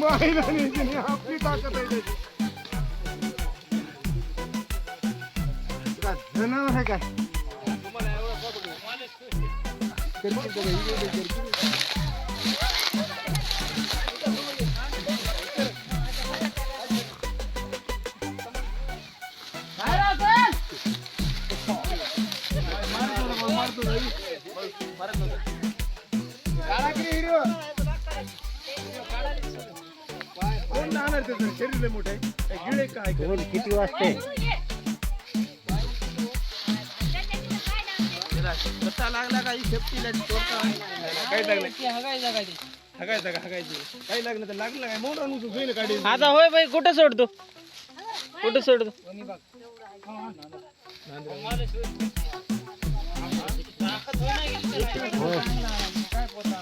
आपली ताकद आहे त्याची. जनावर आहे काय शरीर मोठे गिळे काय किती वाजते कसा लागला काही सेफ्टीला काही लागलं काही लागलं तर लागलं काय मोठा नुसतं काढी आता होय बाई कुठं सोडतो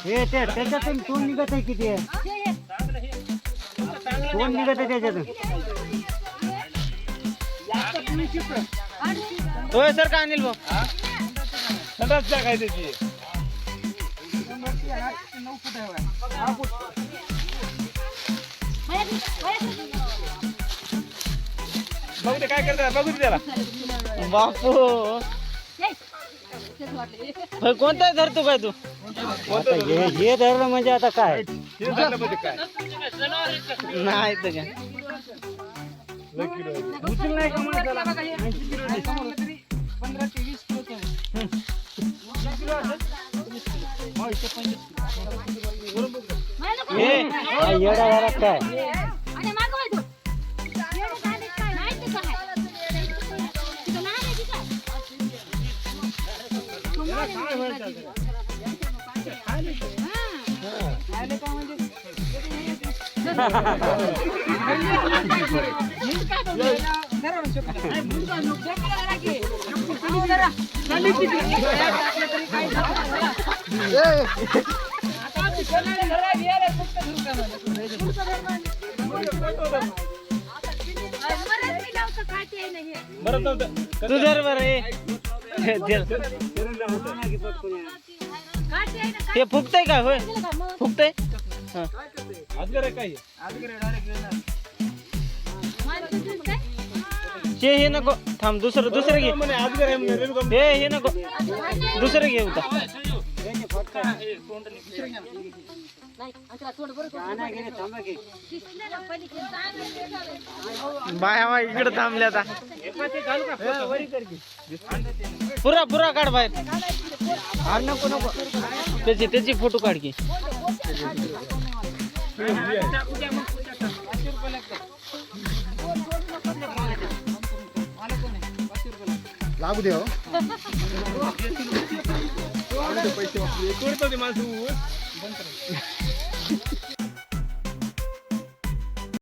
हे त्याच्यातून तोंड निघत आहे किती आहे तोंड निघत आहे त्याच्यातून होय सर का अनिल भाऊ संडास काय त्याची बघू ते काय करतात बघू त्याला बापू होय कोणता धरतो काय तू आता हे धरलं म्हणजे आता काय काय नाही तर काय उचल नाही का माणसाला येडा घरात काय तू धर बरं हे फुकतय काय होय फुकतय हे नको थांब दुसरं घे हे नको दुसरं घे होता बाया इकडे थांबल्या आता पुरा काढ बाहेर नको त्याची फोटो काढ की लागू दे पैसे माणसं